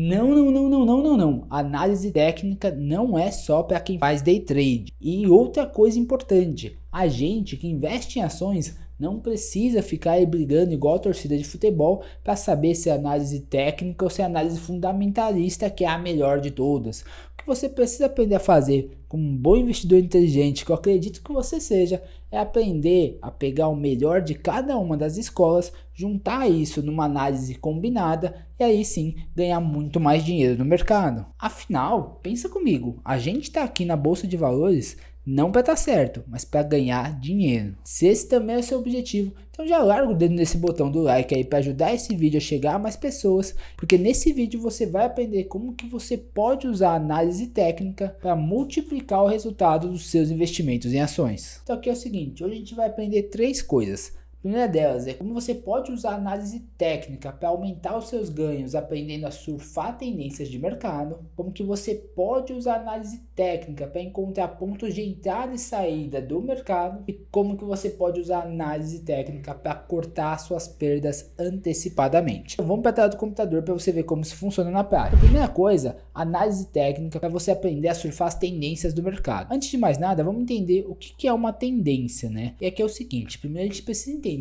Não. Análise técnica não é só para quem faz day trade. E outra coisa importante, a gente que investe em ações não precisa ficar aí brigando igual a torcida de futebol para saber se é análise técnica ou se é análise fundamentalista que é a melhor de todas. O que você precisa aprender a fazer como um bom investidor inteligente, que eu acredito que você seja, é aprender a pegar o melhor de cada uma das escolas, juntar isso numa análise combinada e aí sim ganhar muito mais dinheiro no mercado. Afinal, pensa comigo, a gente está aqui na Bolsa de Valores não para estar certo, mas para ganhar dinheiro. Se esse também é o seu objetivo, então já larga o dedo nesse botão do like aí para ajudar esse vídeo a chegar a mais pessoas, porque nesse vídeo você vai aprender como que você pode usar a análise técnica para multiplicar o resultado dos seus investimentos em ações. Então aqui é o seguinte, hoje a gente vai aprender 3 coisas. A primeira delas é como você pode usar a análise técnica para aumentar os seus ganhos aprendendo a surfar tendências de mercado, como que você pode usar a análise técnica para encontrar pontos de entrada e saída do mercado e como que você pode usar a análise técnica para cortar suas perdas antecipadamente. Então, vamos para a tela do computador para você ver como isso funciona na prática. A primeira coisa, análise técnica para você aprender a surfar as tendências do mercado. Antes de mais nada, vamos entender o que é uma tendência, né? E aqui é o seguinte, primeiro a gente precisa entender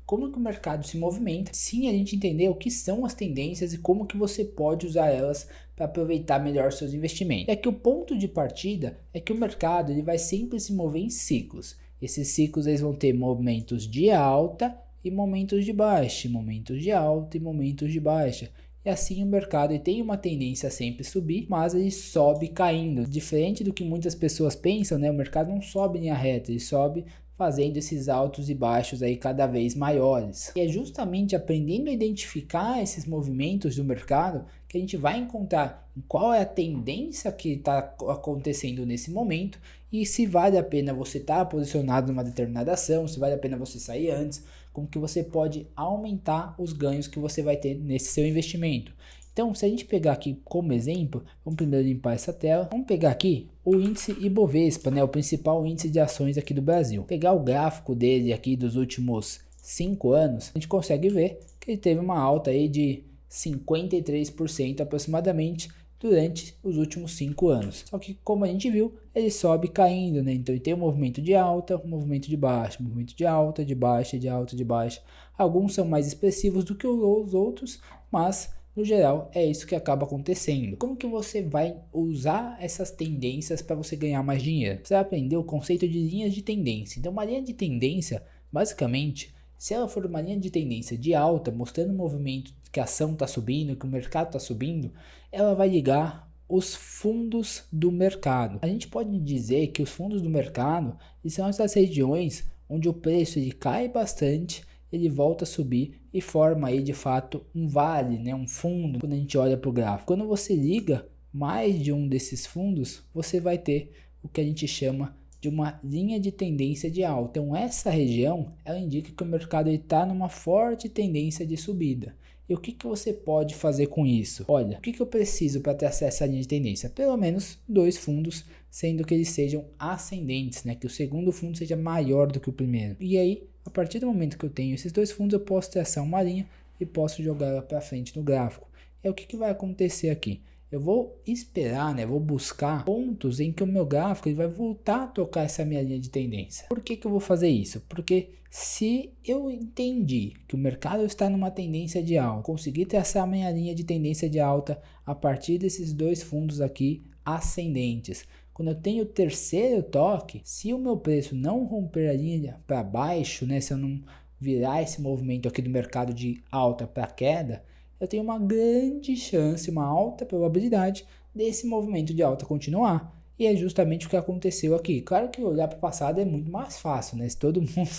como que o mercado se movimenta, sim, a gente entender o que são as tendências e como que você pode usar elas para aproveitar melhor seus investimentos. E aqui o ponto de partida é que o mercado ele vai sempre se mover em ciclos. Esses ciclos eles vão ter momentos de alta e momentos de baixa, momentos de alta e momentos de baixa. E assim o mercado ele tem uma tendência a sempre subir, mas ele sobe caindo. Diferente do que muitas pessoas pensam, né? O mercado não sobe em linha reta, ele sobe fazendo esses altos e baixos aí cada vez maiores. E é justamente aprendendo a identificar esses movimentos do mercado que a gente vai encontrar qual é a tendência que está acontecendo nesse momento e se vale a pena você estar posicionado numa determinada ação, se vale a pena você sair antes, como que você pode aumentar os ganhos que você vai ter nesse seu investimento. Então, se a gente pegar aqui como exemplo, vamos primeiro limpar essa tela, vamos pegar aqui o índice Ibovespa, né, o principal índice de ações aqui do Brasil. Pegar o gráfico dele aqui dos últimos 5 anos, a gente consegue ver que ele teve uma alta aí de 53% aproximadamente durante os últimos 5 anos. Só que como a gente viu, ele sobe caindo, né? Então ele tem um movimento de alta, um movimento de baixa, um movimento de alta, de baixa, de alta, de baixa. Alguns são mais expressivos do que os outros, mas no geral, é isso que acaba acontecendo. Como que você vai usar essas tendências para você ganhar mais dinheiro? Você vai aprender o conceito de linhas de tendência. Então, uma linha de tendência, basicamente, se ela for uma linha de tendência de alta, mostrando o movimento que a ação está subindo, que o mercado está subindo, ela vai ligar os fundos do mercado. A gente pode dizer que os fundos do mercado são essas regiões onde o preço ele cai bastante, ele volta a subir e forma aí de fato um vale, né, um fundo, quando a gente olha para o gráfico. Quando você liga mais de um desses fundos, você vai ter o que a gente chama de uma linha de tendência de alta. Então essa região, ela indica que o mercado está numa forte tendência de subida. E o que você pode fazer com isso? Olha, o que eu preciso para ter acesso à linha de tendência? Pelo menos 2 fundos, sendo que eles sejam ascendentes, né? Que o segundo fundo seja maior do que o primeiro. E aí, a partir do momento que eu tenho esses 2 fundos, eu posso traçar uma linha e posso jogar ela para frente no gráfico. É o que vai acontecer aqui. Eu vou esperar, né? Vou buscar pontos em que o meu gráfico ele vai voltar a tocar essa minha linha de tendência. Por que eu vou fazer isso? Porque se eu entendi que o mercado está numa tendência de alta, conseguir traçar a minha linha de tendência de alta a partir desses 2 fundos aqui ascendentes. Quando eu tenho o terceiro toque, se o meu preço não romper a linha para baixo, né? Se eu não virar esse movimento aqui do mercado de alta para queda, eu tenho uma grande chance, uma alta probabilidade desse movimento de alta continuar. E é justamente o que aconteceu aqui. Claro que olhar para o passado é muito mais fácil, né? Se todo mundo,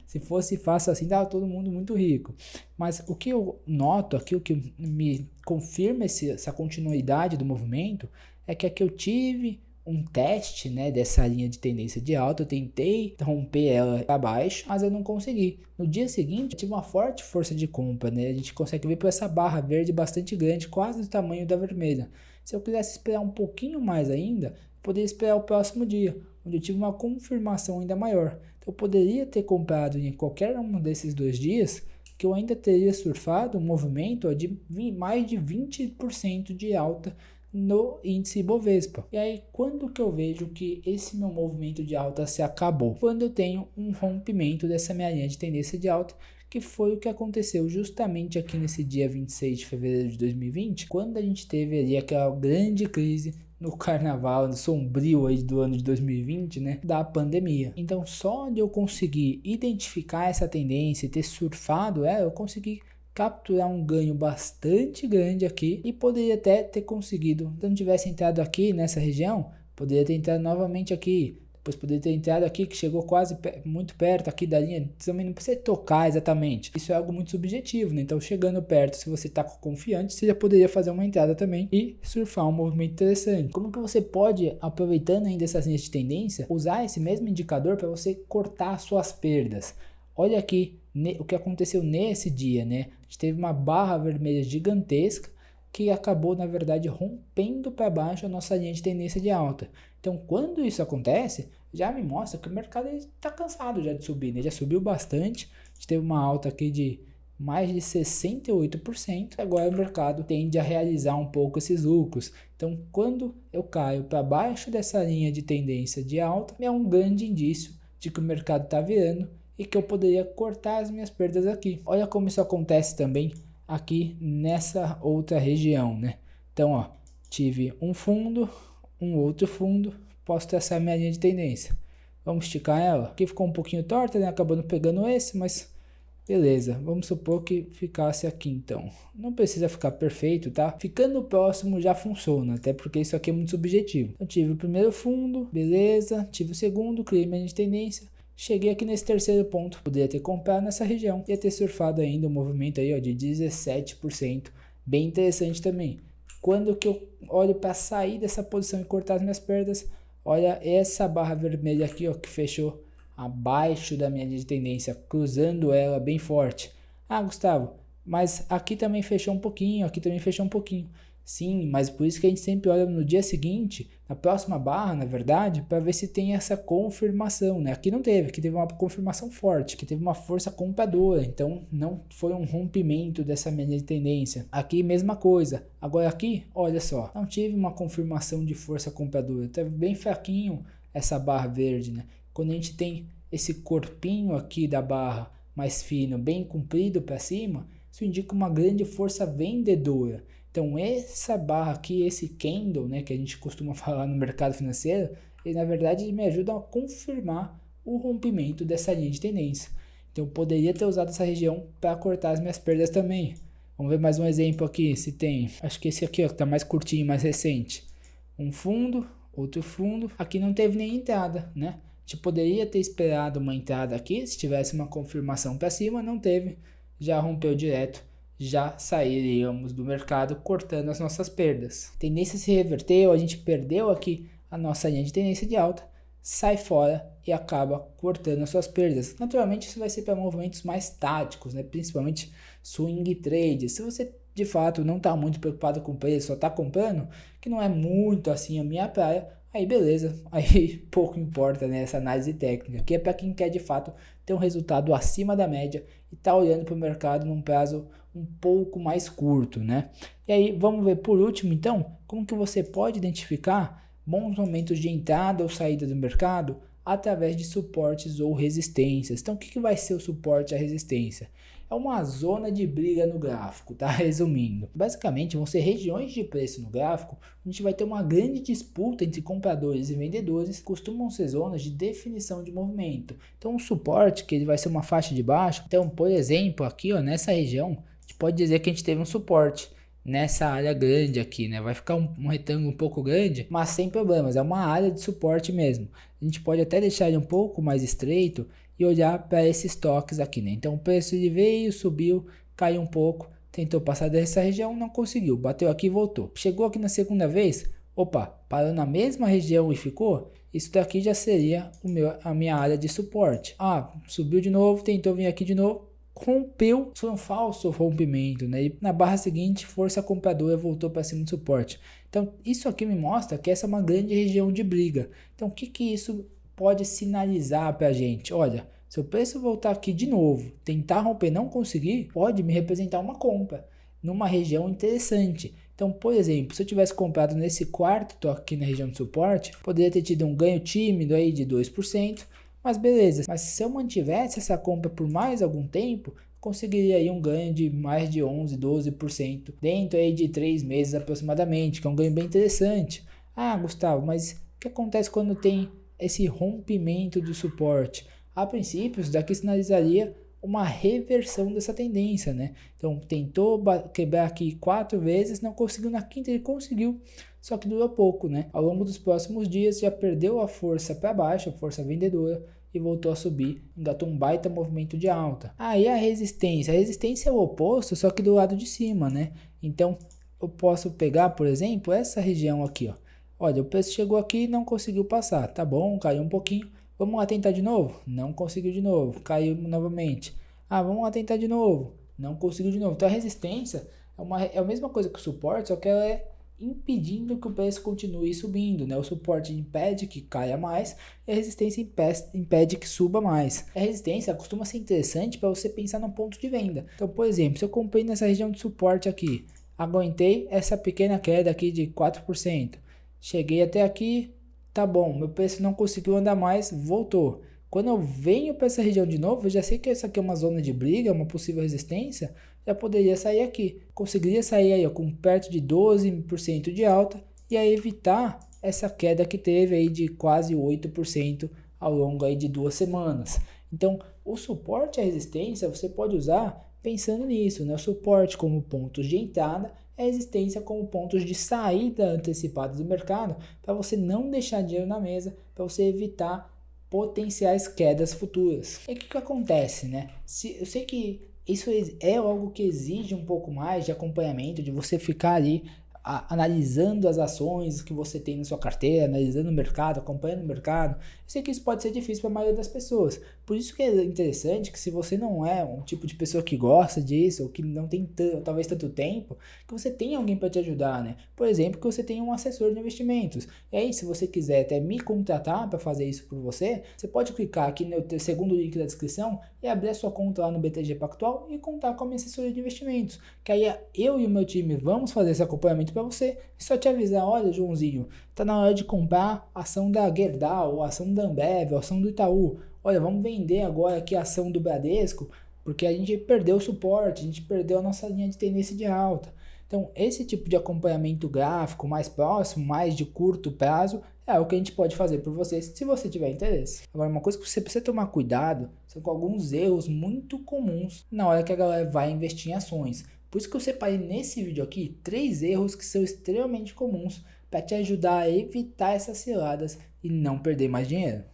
se fosse fácil assim, dava todo mundo muito rico. Mas o que eu noto aqui, o que me confirma essa continuidade do movimento, é que aqui eu tive um teste, né, dessa linha de tendência de alta. Eu tentei romper ela para baixo, mas eu não consegui. No dia seguinte, eu tive uma forte força de compra, né? A gente consegue ver por essa barra verde bastante grande, quase do tamanho da vermelha. Se eu quisesse esperar um pouquinho mais ainda, eu poderia esperar o próximo dia, onde eu tive uma confirmação ainda maior. Então, eu poderia ter comprado em qualquer um desses 2 dias que eu ainda teria surfado um movimento de mais de 20% de alta no índice Bovespa. E aí, quando que eu vejo que esse meu movimento de alta se acabou? Quando eu tenho um rompimento dessa minha linha de tendência de alta, que foi o que aconteceu justamente aqui nesse dia 26 de fevereiro de 2020, quando a gente teve ali aquela grande crise no carnaval, no sombrio aí do ano de 2020, né, da pandemia. Então, só de eu conseguir identificar essa tendência e ter surfado ela, eu consegui capturar um ganho bastante grande aqui e poderia até ter conseguido, se eu não tivesse entrado aqui nessa região, poderia ter entrado novamente aqui, depois poderia ter entrado aqui que chegou quase muito perto aqui da linha, também não precisa tocar exatamente, isso é algo muito subjetivo, né? Então chegando perto, se você está confiante, você já poderia fazer uma entrada também e surfar um movimento interessante. Como que você pode, aproveitando ainda essas linhas de tendência, usar esse mesmo indicador para você cortar suas perdas? Olha aqui o que aconteceu nesse dia, né? A gente teve uma barra vermelha gigantesca que acabou, na verdade, rompendo para baixo a nossa linha de tendência de alta. Então, quando isso acontece, já me mostra que o mercado está cansado já de subir, né? Já subiu bastante, a gente teve uma alta aqui de mais de 68%, agora o mercado tende a realizar um pouco esses lucros. Então, quando eu caio para baixo dessa linha de tendência de alta, é um grande indício de que o mercado está virando e que eu poderia cortar as minhas perdas aqui. Olha como isso acontece também aqui nessa outra região, né? Então, ó, tive um fundo, um outro fundo, posso traçar minha linha de tendência. Vamos esticar ela. Aqui ficou um pouquinho torta, né? Acabando pegando esse, mas beleza. Vamos supor que ficasse aqui, então. Não precisa ficar perfeito, tá? Ficando próximo já funciona, até porque isso aqui é muito subjetivo. Eu tive o primeiro fundo, beleza. Tive o segundo, criei minha linha de tendência. Cheguei aqui nesse terceiro ponto, poderia ter comprado nessa região, ia ter surfado ainda um movimento aí, ó, de 17%, bem interessante também. Quando que eu olho para sair dessa posição e cortar as minhas perdas, olha essa barra vermelha aqui, ó, que fechou abaixo da minha linha de tendência, cruzando ela bem forte. Ah, Gustavo, mas aqui também fechou um pouquinho, aqui também fechou um pouquinho. Sim, mas por isso que a gente sempre olha no dia seguinte, na próxima barra, na verdade, para ver se tem essa confirmação, né? Aqui não teve, aqui teve uma confirmação forte, que teve uma força compradora, então não foi um rompimento dessa média de tendência. Aqui mesma coisa. Agora aqui, olha só, não tive uma confirmação de força compradora, tá bem fraquinho essa barra verde, né? Quando a gente tem esse corpinho aqui da barra mais fino, bem comprido para cima, isso indica uma grande força vendedora. Então essa barra aqui, esse candle, né, que a gente costuma falar no mercado financeiro, ele na verdade me ajuda a confirmar o rompimento dessa linha de tendência. Então eu poderia ter usado essa região para cortar as minhas perdas também. Vamos ver mais um exemplo aqui, se tem. Acho que esse aqui ó, que tá mais curtinho, mais recente. Um fundo, outro fundo. Aqui não teve nem entrada, né? A gente poderia ter esperado uma entrada aqui, se tivesse uma confirmação para cima, não teve. Já rompeu direto. Já sairíamos do mercado cortando as nossas perdas. A tendência se reverteu, a gente perdeu aqui a nossa linha de tendência de alta, sai fora e acaba cortando as suas perdas. Naturalmente isso vai ser para movimentos mais táticos, né? Principalmente swing trade. Se você de fato não está muito preocupado com o preço, só está comprando, que não é muito assim a minha praia, aí beleza, aí pouco importa, né, essa análise técnica, que é para quem quer de fato ter um resultado acima da média e tá olhando para o mercado num prazo um pouco mais curto, né? E aí vamos ver por último então, como que você pode identificar bons momentos de entrada ou saída do mercado através de suportes ou resistências. Então o que vai ser o suporte e a resistência? É uma zona de briga no gráfico, tá? Resumindo, basicamente vão ser regiões de preço no gráfico, a gente vai ter uma grande disputa entre compradores e vendedores, costumam ser zonas de definição de movimento. Então o suporte, que ele vai ser uma faixa de baixo, então por exemplo aqui ó, nessa região, a gente pode dizer que a gente teve um suporte nessa área grande aqui, né? Vai ficar um retângulo um pouco grande, mas sem problemas, é uma área de suporte mesmo. A gente pode até deixar ele um pouco mais estreito e olhar para esses toques aqui, né? Então o preço ele veio, subiu, caiu um pouco, tentou passar dessa região, não conseguiu, bateu aqui e voltou. Chegou aqui na segunda vez, opa, parou na mesma região e ficou, isso daqui já seria a minha área de suporte. Ah, subiu de novo, tentou vir aqui de novo, rompeu, foi um falso rompimento, né? E na barra seguinte, força compradora voltou para cima do suporte. Então isso aqui me mostra que essa é uma grande região de briga. Então o que isso pode sinalizar para a gente? Olha, Se o preço voltar aqui de novo, tentar romper e não conseguir, pode me representar uma compra numa região interessante. Então, por exemplo, se eu tivesse comprado nesse quarto toque aqui na região de suporte, poderia ter tido um ganho tímido aí de 2%, mas beleza. Mas se eu mantivesse essa compra por mais algum tempo, conseguiria aí um ganho de mais de 11, 12% dentro aí de 3 meses aproximadamente, que é um ganho bem interessante. Ah, Gustavo, mas o que acontece quando tem esse rompimento do suporte? A princípio, isso daqui sinalizaria uma reversão dessa tendência, né? Então tentou quebrar aqui 4 vezes, não conseguiu, na quinta ele conseguiu, só que durou pouco, né? Ao longo dos próximos dias já perdeu a força para baixo, a força vendedora, e voltou a subir, engatou um baita movimento de alta. Aí a resistência é o oposto, só que do lado de cima, né? Então eu posso pegar, por exemplo, essa região aqui, ó. Olha, o preço chegou aqui e não conseguiu passar, tá bom, caiu um pouquinho. Vamos lá tentar de novo? Não conseguiu de novo, caiu novamente. Ah, vamos lá tentar de novo. Não conseguiu de novo. Então a resistência é a mesma coisa que o suporte, só que ela é impedindo que o preço continue subindo, né? O suporte impede que caia mais e a resistência impede que suba mais. A resistência costuma ser interessante para você pensar no ponto de venda. Então, por exemplo, se eu comprei nessa região de suporte aqui, aguentei essa pequena queda aqui de 4%, cheguei até aqui, tá bom, meu preço não conseguiu andar mais, voltou. Quando eu venho para essa região de novo, eu já sei que essa aqui é uma zona de briga, uma possível resistência, já poderia sair aqui. Conseguiria sair aí ó, com perto de 12% de alta e aí evitar essa queda que teve aí de quase 8% ao longo aí de 2 semanas. Então, o suporte e a resistência você pode usar pensando nisso, né? O suporte como pontos de entrada, a resistência como pontos de saída antecipados do mercado, para você não deixar dinheiro na mesa, para você evitar potenciais quedas futuras. E o que acontece, né? Eu sei que isso é algo que exige um pouco mais de acompanhamento, de você ficar ali analisando as ações que você tem na sua carteira, analisando o mercado, acompanhando o mercado. Eu sei que isso pode ser difícil para a maioria das pessoas. Por isso que é interessante que se você não é um tipo de pessoa que gosta disso, ou que não tem talvez tanto tempo, que você tenha alguém para te ajudar, né? Por exemplo, que você tenha um assessor de investimentos. E aí, se você quiser até me contratar para fazer isso por você, você pode clicar aqui no segundo link da descrição e abrir a sua conta lá no BTG Pactual e contar com a minha assessoria de investimentos. Que aí eu e o meu time vamos fazer esse acompanhamento para você. E só te avisar, olha, Joãozinho, tá na hora de comprar a ação da Gerdau, a ação da Ambev, a ação do Itaú. Olha, vamos vender agora aqui a ação do Bradesco, porque a gente perdeu o suporte, a gente perdeu a nossa linha de tendência de alta. Então, esse tipo de acompanhamento gráfico mais próximo, mais de curto prazo, é o que a gente pode fazer por você, se você tiver interesse. Agora, uma coisa que você precisa tomar cuidado são com alguns erros muito comuns na hora que a galera vai investir em ações. Por isso que eu separei nesse vídeo aqui 3 erros que são extremamente comuns para te ajudar a evitar essas ciladas e não perder mais dinheiro.